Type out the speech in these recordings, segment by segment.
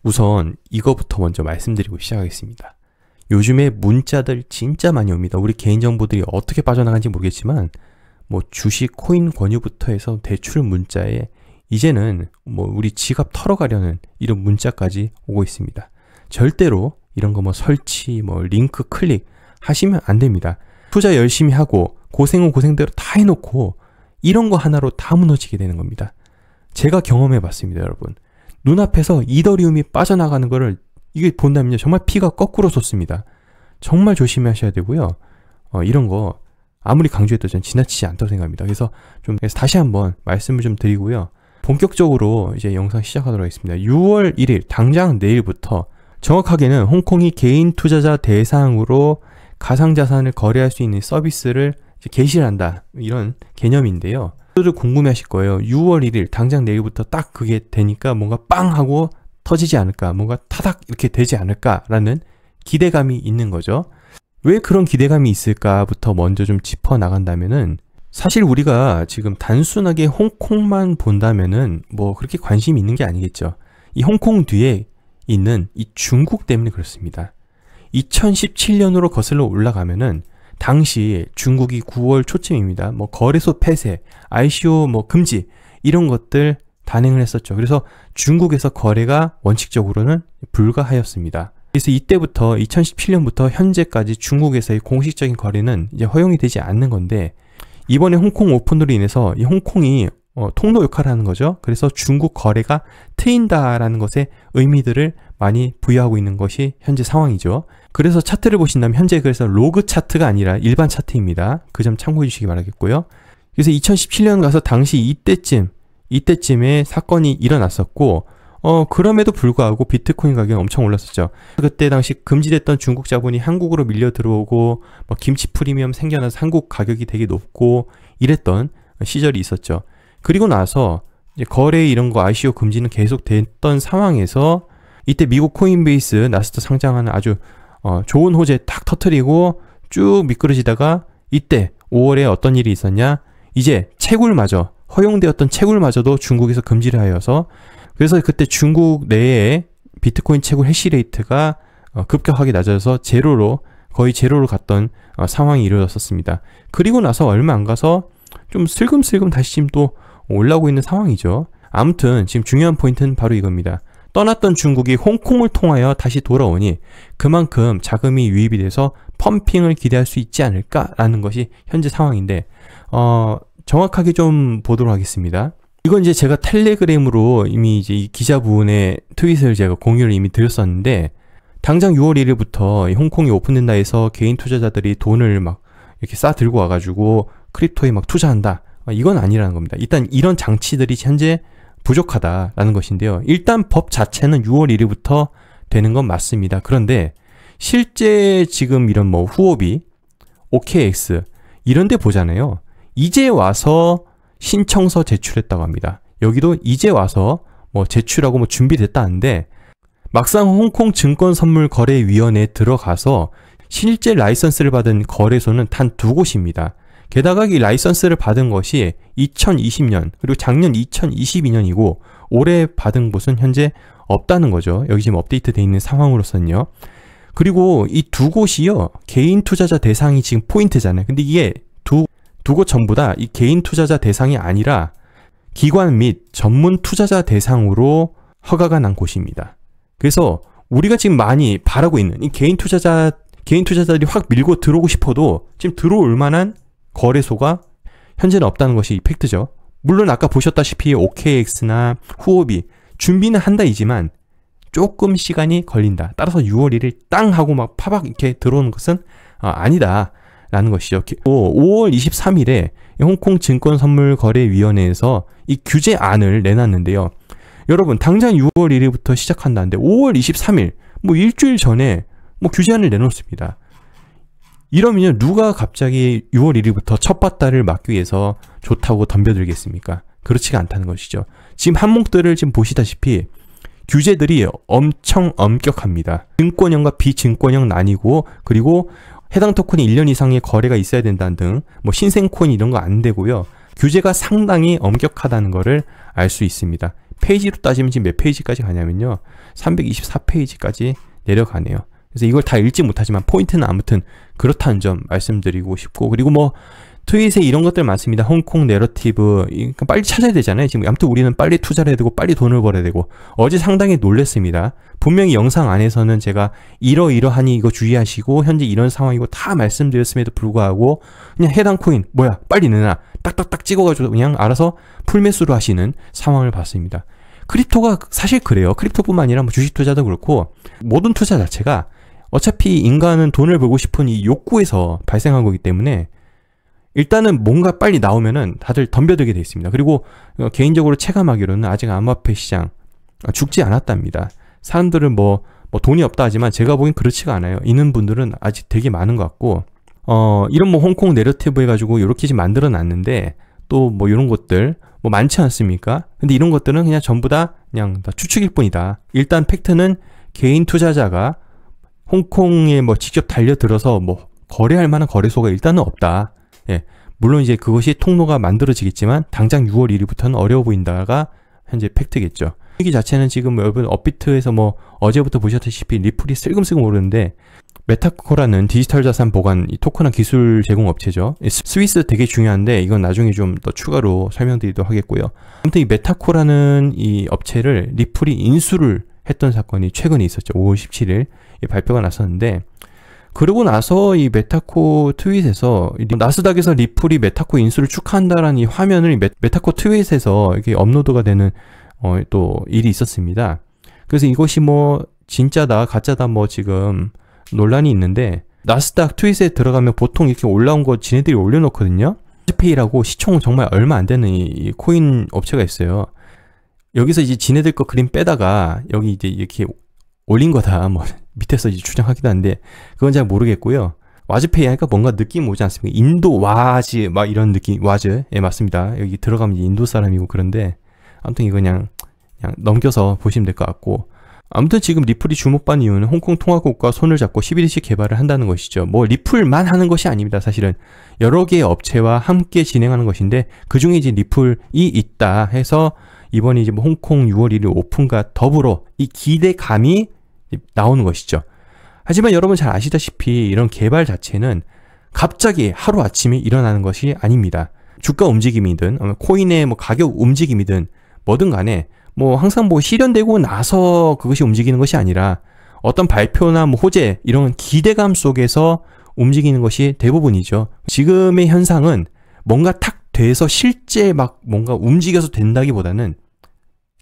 우선 이거부터 먼저 말씀드리고 시작하겠습니다. 요즘에 문자들 진짜 많이 옵니다. 우리 개인정보들이 어떻게 빠져나간지 모르겠지만 뭐 주식, 코인 권유부터 해서 대출 문자에 이제는 뭐 우리 지갑 털어가려는 이런 문자까지 오고 있습니다. 절대로 이런 거 뭐 설치, 뭐 링크 클릭 하시면 안 됩니다. 투자 열심히 하고 고생은 고생대로 다 해놓고 이런 거 하나로 다 무너지게 되는 겁니다. 제가 경험해 봤습니다, 여러분. 눈앞에서 이더리움이 빠져나가는 거를 이게 본다면요, 정말 피가 거꾸로 솟습니다. 정말 조심하셔야 되고요. 이런 거 아무리 강조해도 전 지나치지 않다고 생각합니다. 그래서 다시 한번 말씀을 좀 드리고요. 본격적으로 이제 영상 시작하도록 하겠습니다. 6월 1일 당장 내일부터 정확하게는 홍콩이 개인 투자자 대상으로 가상자산을 거래할 수 있는 서비스를 이제 개시를 한다, 이런 개념인데요. 또 궁금해 하실 거예요. 6월 1일 당장 내일부터 딱 그게 되니까 뭔가 빵 하고 터지지 않을까, 뭔가 타닥 이렇게 되지 않을까라는 기대감이 있는 거죠. 왜 그런 기대감이 있을까부터 먼저 좀 짚어 나간다면은, 사실 우리가 지금 단순하게 홍콩만 본다면은 뭐 그렇게 관심이 있는 게 아니겠죠. 이 홍콩 뒤에 있는 이 중국 때문에 그렇습니다. 2017년으로 거슬러 올라가면은 당시 중국이 9월 초쯤입니다. 뭐 거래소 폐쇄, ICO 뭐 금지 이런 것들 단행을 했었죠. 그래서 중국에서 거래가 원칙적으로는 불가하였습니다. 그래서 이때부터 2017년부터 현재까지 중국에서의 공식적인 거래는 이제 허용이 되지 않는 건데, 이번에 홍콩 오픈으로 인해서 이 홍콩이 통로 역할을 하는 거죠. 그래서 중국 거래가 트인다라는 것에 의미들을 많이 부여하고 있는 것이 현재 상황이죠. 그래서 차트를 보신다면 현재 그래서 로그 차트가 아니라 일반 차트입니다. 그 점 참고해 주시기 바라겠고요. 그래서 2017년 가서 당시 이때쯤에 사건이 일어났었고, 그럼에도 불구하고 비트코인 가격이 엄청 올랐었죠. 그때 당시 금지됐던 중국 자본이 한국으로 밀려 들어오고, 김치 프리미엄 생겨나서 한국 가격이 되게 높고 이랬던 시절이 있었죠. 그리고 나서 이제 거래 이런 거 ICO 금지는 계속 됐던 상황에서 이때 미국 코인베이스 나스닥 상장하는 아주 좋은 호재 딱 터트리고 쭉 미끄러지다가 이때 5월에 어떤 일이 있었냐, 이제 채굴마저 허용되었던 채굴마저도 중국에서 금지를 하여서, 그래서 그때 중국 내에 비트코인 채굴 해시레이트가 급격하게 낮아져서 거의 제로로 갔던 상황이 이루어졌었습니다. 그리고 나서 얼마 안 가서 좀 슬금슬금 다시 지금 또 올라오고 있는 상황이죠. 아무튼 지금 중요한 포인트는 바로 이겁니다. 떠났던 중국이 홍콩을 통하여 다시 돌아오니 그만큼 자금이 유입이 돼서 펌핑을 기대할 수 있지 않을까라는 것이 현재 상황인데, 정확하게 좀 보도록 하겠습니다. 이건 이제 제가 텔레그램으로 이미 이제 이 기자분의 트윗을 제가 공유를 이미 드렸었는데, 당장 6월 1일부터 홍콩이 오픈된다 해서 개인 투자자들이 돈을 막 이렇게 싸 들고 와가지고 크립토에 막 투자한다, 이건 아니라는 겁니다. 일단 이런 장치들이 현재 부족하다라는 것인데요. 일단 법 자체는 6월 1일부터 되는 건 맞습니다. 그런데 실제 지금 이런 뭐 후오비, OKX 이런 데 보잖아요. 이제 와서 신청서 제출했다고 합니다. 여기도 이제 와서 뭐 제출하고 뭐 준비됐다는데, 막상 홍콩 증권선물거래위원회에 들어가서 실제 라이선스를 받은 거래소는 단 2곳입니다. 게다가 이 라이선스를 받은 것이 2020년 그리고 작년 2022년이고 올해 받은 곳은 현재 없다는 거죠. 여기 지금 업데이트 돼 있는 상황으로서는요. 그리고 이 2곳이요, 개인 투자자 대상이 지금 포인트잖아요. 근데 이게 두 곳 전부 다 이 개인 투자자 대상이 아니라 기관 및 전문 투자자 대상으로 허가가 난 곳입니다. 그래서 우리가 지금 많이 바라고 있는 이 개인 투자자들이 확 밀고 들어오고 싶어도 지금 들어올 만한 거래소가 현재는 없다는 것이 이 팩트죠. 물론 아까 보셨다시피 OKX나 후오비 준비는 한다이지만 조금 시간이 걸린다. 따라서 6월 1일 땅 하고 막 파박 이렇게 들어오는 것은 아니다 라는 것이죠. 5월 23일에 홍콩 증권선물거래위원회에서 이 규제안을 내놨는데요. 여러분, 당장 6월 1일부터 시작한다는데 5월 23일 뭐 일주일 전에 뭐 규제안을 내놓습니다. 이러면요, 누가 갑자기 6월 1일부터 첫 바다를 막기 위해서 좋다고 덤벼들겠습니까? 그렇지가 않다는 것이죠. 지금 항목들을 지금 보시다시피 규제들이 엄청 엄격합니다. 증권형과 비증권형 나뉘고, 그리고 해당 토큰이 1년 이상의 거래가 있어야 된다는 등 뭐 신생 코인 이런 거 안 되고요. 규제가 상당히 엄격하다는 것을 알 수 있습니다. 페이지로 따지면 지금 몇 페이지까지 가냐면요. 324페이지까지 내려가네요. 그래서 이걸 다 읽지 못하지만 포인트는 아무튼 그렇다는 점 말씀드리고 싶고, 그리고 뭐 트윗에 이런 것들 많습니다. 홍콩 내러티브. 그러니까 빨리 찾아야 되잖아요. 지금 아무튼 우리는 빨리 투자를 해야 되고 빨리 돈을 벌어야 되고. 어제 상당히 놀랬습니다. 분명히 영상 안에서는 제가 이러이러하니 이거 주의하시고 현재 이런 상황이고 다 말씀드렸음에도 불구하고 그냥 해당 코인 뭐야 빨리 내놔 딱딱딱 찍어가지고 그냥 알아서 풀매수로 하시는 상황을 봤습니다. 크립토가 사실 그래요. 크립토뿐만 아니라 뭐 주식 투자도 그렇고 모든 투자 자체가 어차피 인간은 돈을 벌고 싶은 이 욕구에서 발생한 거기 때문에 일단은 뭔가 빨리 나오면은 다들 덤벼들게 돼 있습니다. 그리고 개인적으로 체감하기로는 아직 암호화폐 시장 죽지 않았답니다. 사람들은 뭐 돈이 없다 하지만 제가 보기엔 그렇지가 않아요. 있는 분들은 아직 되게 많은 것 같고, 이런 뭐 홍콩 내러티브 해가지고 이렇게 좀 만들어 놨는데 또 뭐 이런 것들 뭐 많지 않습니까? 근데 이런 것들은 그냥 전부 다 그냥 다 추측일 뿐이다. 일단 팩트는 개인 투자자가 홍콩에 뭐 직접 달려들어서 뭐 거래할 만한 거래소가 일단은 없다. 예. 물론 이제 그것이 통로가 만들어지겠지만 당장 6월 1일부터는 어려워 보인다가 현재 팩트겠죠. 분위기 자체는 지금 뭐 여러분 업비트에서 뭐 어제부터 보셨다시피 리플이 슬금슬금 오르는데, 메타코라는 디지털 자산 보관 이 토큰화 기술 제공 업체죠. 스위스 되게 중요한데 이건 나중에 좀 더 추가로 설명드리도록 하겠고요. 아무튼 이 메타코라는 이 업체를 리플이 인수를 했던 사건이 최근에 있었죠. 5월 17일 발표가 났었는데, 그러고 나서 이 메타코 트윗에서 나스닥에서 리플이 메타코 인수를 축하한다라는 이 화면을 메타코 트윗에서 이렇게 업로드가 되는 또 일이 있었습니다. 그래서 이것이 뭐 진짜다 가짜다 뭐 지금 논란이 있는데, 나스닥 트윗에 들어가면 보통 이렇게 올라온 거 지네들이 올려놓거든요. 와즈페이라고 시총 정말 얼마 안 되는 이 코인 업체가 있어요. 여기서 이제 지네들 거 그림 빼다가 여기 이제 이렇게 올린 거다 뭐 밑에서 이제 주장하기도 한데 그건 잘 모르겠고요. 와즈페이 하니까 뭔가 느낌 오지 않습니까? 인도 와즈 막 이런 느낌. 와즈 예 맞습니다. 여기 들어가면 이제 인도 사람이고 그런데 아무튼 이거 그냥 넘겨서 보시면 될 것 같고, 아무튼 지금 리플이 주목받는 이유는 홍콩 통화국과 손을 잡고 11일씩 개발을 한다는 것이죠. 뭐 리플만 하는 것이 아닙니다. 사실은 여러 개의 업체와 함께 진행하는 것인데 그 중에 이제 리플이 있다 해서 이번에 이제 뭐 홍콩 6월 1일 오픈과 더불어 이 기대감이 나오는 것이죠. 하지만 여러분 잘 아시다시피 이런 개발 자체는 갑자기 하루아침에 일어나는 것이 아닙니다. 주가 움직임이든 코인의 뭐 가격 움직임이든 뭐든 간에 뭐 항상 뭐 실현되고 나서 그것이 움직이는 것이 아니라 어떤 발표나 뭐 호재 이런 기대감 속에서 움직이는 것이 대부분이죠. 지금의 현상은 뭔가 탁 돼서 실제 막 뭔가 움직여서 된다기보다는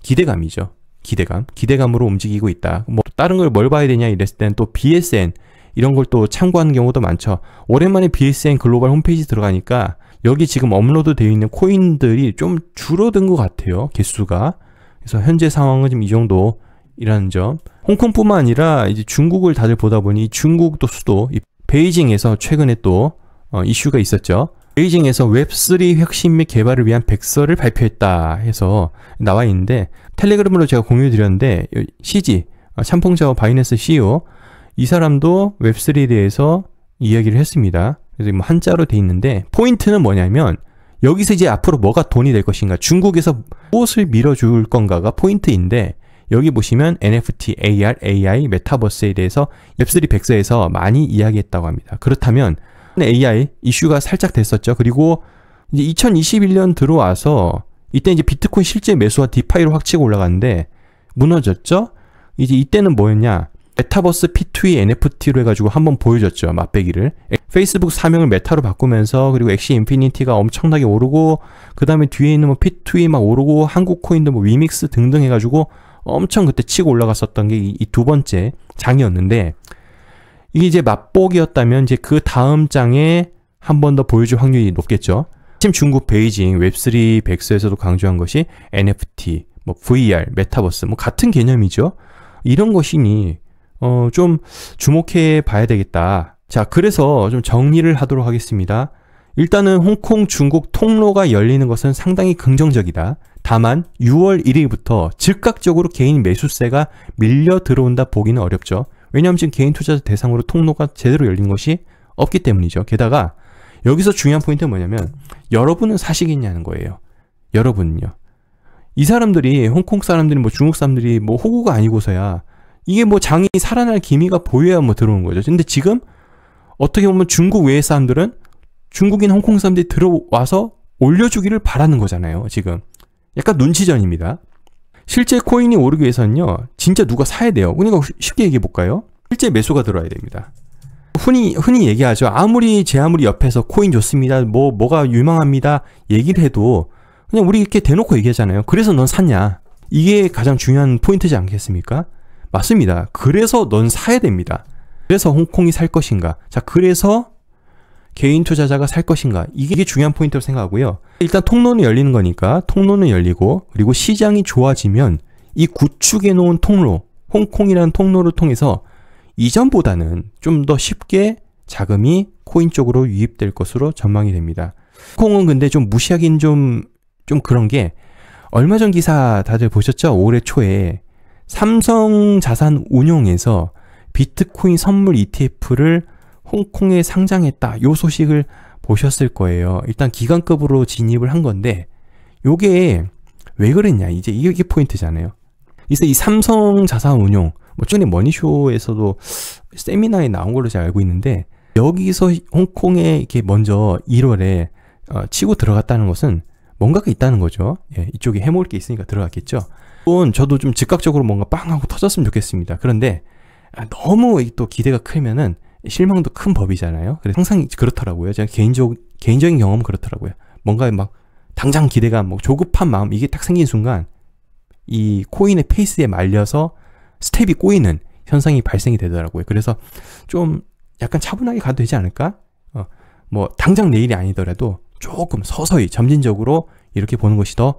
기대감이죠. 기대감으로 움직이고 있다. 뭐 다른 걸 뭘 봐야 되냐 이랬을 때는 또 BSN 이런 걸 또 참고하는 경우도 많죠. 오랜만에 BSN 글로벌 홈페이지 들어가니까 여기 지금 업로드 되어 있는 코인들이 좀 줄어든 것 같아요. 개수가. 그래서 현재 상황은 지금 이 정도이라는 점. 홍콩뿐만 아니라 이제 중국을 다들 보다 보니 중국도 수도 베이징에서 최근에 또 이슈가 있었죠. 베이징에서 웹3 혁신 및 개발을 위한 백서를 발표했다 해서 나와 있는데, 텔레그램으로 제가 공유 드렸는데 CG 참풍자오 바이낸스 CEO 이 사람도 웹3에 대해서 이야기를 했습니다. 그래서 뭐 한자로 돼 있는데 포인트는 뭐냐면 여기서 이제 앞으로 뭐가 돈이 될 것인가, 중국에서 무엇을 밀어줄 건가가 포인트인데, 여기 보시면 NFT, AR, AI, 메타버스에 대해서 웹3 백서에서 많이 이야기했다고 합니다. 그렇다면 AI 이슈가 살짝 됐었죠. 그리고 이제 2021년 들어와서 이때 이제 비트코인 실제 매수와 디파이로 확 치고 올라갔는데 무너졌죠. 이제 이때는 뭐였냐, 메타버스 P2E NFT로 해가지고 한번 보여줬죠. 맛배기를. 페이스북 사명을 메타로 바꾸면서, 그리고 엑시 인피니티가 엄청나게 오르고, 그 다음에 뒤에 있는 뭐 P2E 막 오르고, 한국 코인도 뭐 위믹스 등등 해가지고 엄청 그때 치고 올라갔었던 게 이 두 번째 장이었는데, 이게 이제 맛보기였다면 이제 그 다음 장에 한 번 더 보여줄 확률이 높겠죠. 지금 중국 베이징 웹3 백서에서도 강조한 것이 NFT, 뭐 VR, 메타버스 뭐 같은 개념이죠. 이런 것이니 좀 주목해 봐야 되겠다. 자, 그래서 좀 정리를 하도록 하겠습니다. 일단은 홍콩 중국 통로가 열리는 것은 상당히 긍정적이다. 다만 6월 1일부터 즉각적으로 개인 매수세가 밀려 들어온다 보기는 어렵죠. 왜냐하면 지금 개인 투자자 대상으로 통로가 제대로 열린 것이 없기 때문이죠. 게다가 여기서 중요한 포인트는 뭐냐면 여러분은 사시겠냐는 거예요. 여러분은요. 이 사람들이, 홍콩 사람들이 뭐 중국 사람들이 뭐 호구가 아니고서야 이게 뭐 장이 살아날 기미가 보여야 뭐 들어오는 거죠. 근데 지금 어떻게 보면 중국 외의 사람들은 중국인 홍콩 사람들이 들어와서 올려주기를 바라는 거잖아요. 지금 약간 눈치전입니다. 실제 코인이 오르기 위해서는요, 진짜 누가 사야 돼요. 그러니까 쉽게 얘기해 볼까요? 실제 매수가 들어와야 됩니다. 흔히 얘기하죠. 제 아무리 옆에서 코인 좋습니다, 뭐가 유망합니다 얘기를 해도 그냥 우리 이렇게 대놓고 얘기하잖아요. 그래서 넌 샀냐? 이게 가장 중요한 포인트지 않겠습니까? 맞습니다. 그래서 넌 사야 됩니다. 그래서 홍콩이 살 것인가? 자, 그래서 개인 투자자가 살 것인가? 이게 중요한 포인트로 생각하고요. 일단 통로는 열리는 거니까 통로는 열리고, 그리고 시장이 좋아지면 이 구축해 놓은 통로, 홍콩이라는 통로를 통해서 이전보다는 좀 더 쉽게 자금이 코인 쪽으로 유입될 것으로 전망이 됩니다. 홍콩은 근데 좀 무시하긴 좀 그런 게, 얼마 전 기사 다들 보셨죠? 올해 초에 삼성자산운용에서 비트코인 선물 ETF를 홍콩에 상장했다. 요 소식을 보셨을 거예요. 일단 기관급으로 진입을 한 건데, 요게 왜 그랬냐? 이게 포인트잖아요. 그래서 이 삼성자산운용, 뭐 전에 머니쇼에서도 세미나에 나온 걸로 제가 알고 있는데, 여기서 홍콩에 이렇게 먼저 1월에 치고 들어갔다는 것은 뭔가가 있다는 거죠. 예, 이쪽에 해먹을 게 있으니까 들어갔겠죠. 물론 저도 좀 즉각적으로 뭔가 빵 하고 터졌으면 좋겠습니다. 그런데 너무 또 기대가 크면은 실망도 큰 법이잖아요. 그래서 항상 그렇더라고요. 제가 개인적인 경험은 그렇더라고요. 뭔가 막 당장 기대가, 뭐 조급한 마음, 이게 딱 생긴 순간 이 코인의 페이스에 말려서 스텝이 꼬이는 현상이 발생이 되더라고요. 그래서 좀 약간 차분하게 가도 되지 않을까? 뭐 당장 내일이 아니더라도 조금 서서히 점진적으로 이렇게 보는 것이 좀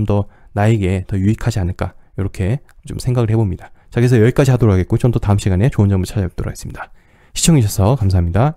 더 나에게 더 유익하지 않을까, 이렇게 좀 생각을 해봅니다. 자, 그래서 여기까지 하도록 하겠고, 전 또 다음 시간에 좋은 정보 찾아뵙도록 하겠습니다. 시청해주셔서 감사합니다.